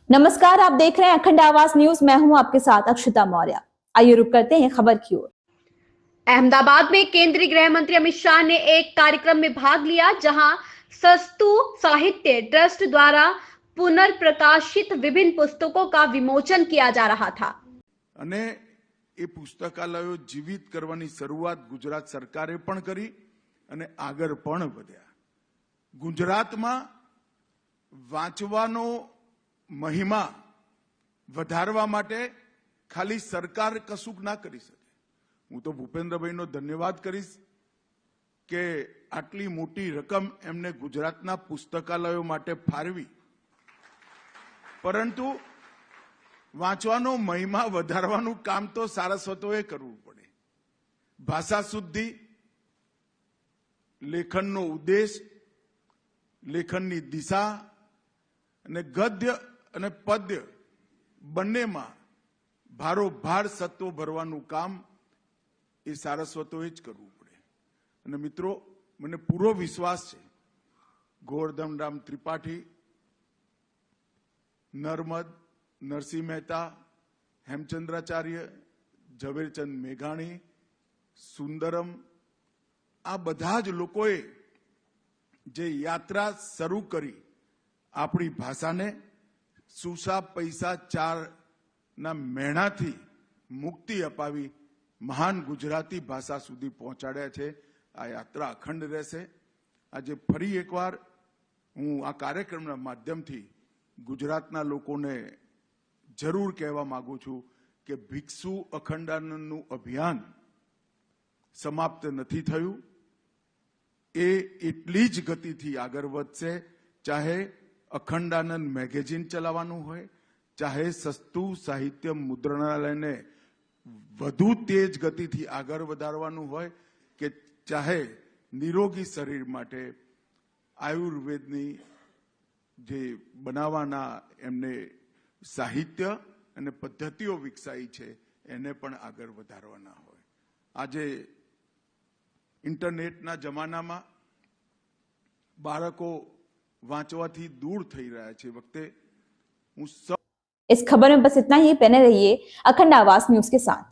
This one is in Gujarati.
नमस्कार, आप देख रहे हैं अखंड आवाज न्यूज। मैं हूं आपके साथ अक्षिता मौर्य। आइए रुक करते हैं खबर की ओर। अहमदाबाद में केंद्रीय गृह मंत्री अमित शाह ने एक कार्यक्रम में भाग लिया जहां सस्तु साहित्य ट्रस्ट द्वारा पुनर्प्रकाशित विभिन्न पुस्तकों का विमोचन किया जा रहा था। અને એ પુસ્તકાલયો જીવિત કરવાની શરૂઆત ગુજરાત સરકારે પણ કરી અને આગળ પણ વધ્યા। ગુજરાતમાં વાંચવાનો મહિમા વધારવા માટે ખાલી સરકાર કશુંક ના કરી શકે। હું તો ભૂપેન્દ્રભાઈનો ધન્યવાદ કરીશ કે આટલી મોટી રકમ એમને ગુજરાતના પુસ્તકાલયો માટે ફાળવી, પરંતુ વાંચવાનો મહિમા વધારવાનું કામ તો સારસ્વતોએ કરવું પડે। ભાષા શુદ્ધિ, લેખનનો ઉદ્દેશ, લેખનની દિશા અને ગદ્ય અને પદ્ય બંનેમાં ભારોભાર સત્વ ભરવાનું કામ એ સારસ્વતોએ જ કરવું પડે। અને મિત્રો, મને પૂરો વિશ્વાસ છે ગોવર્ધન રામ ત્રિપાઠી, નર્મદ, નરસિંહ મહેતા, હેમચંદ્રાચાર્ય, ઝવેરચંદ મેઘાણી, સુંદરમ, આ બધા જ લોકોએ જે યાત્રા શરૂ કરી આપણી ભાષાને સુસા પૈસા ચારના મેણાથી મુક્તિ અપાવી મહાન ગુજરાતી ભાષા સુધી પહોંચાડ્યા છે। આ યાત્રા અખંડ રહેશે। આજે ફરી એકવાર હું આ કાર્યક્રમના માધ્યમથી ગુજરાતના લોકોને જરૂર કહેવા માંગુ છું કે ભિક્ષુ અખંડાનંદનું અભિયાન સમાપ્ત નથી થયું। એ એટલી જ ગતિથી આગળ વધશે, ચાહે અખંડાનંદ મેગેઝિન ચલાવવાનું હોય, ચાહે સસ્તું સાહિત્ય મુદ્રણાલયને વધુ તેજ ગતિથી આગળ વધારવાનું હોય, કે ચાહે નિરોગી શરીર માટે આયુર્વેદની જે બનાવવાના એમને સાહિત્ય અને પદ્ધતિઓ વિકસાઈ છે એને પણ આગળ વધારવાના હોય। આજે ઇન્ટરનેટના જમાનામાં બાળકો વાંચવાથી दूर થઈ રહ્યા છે વખતે હું इस खबर में बस इतना ही। बने रहिए अखंड आवाज न्यूज के साथ।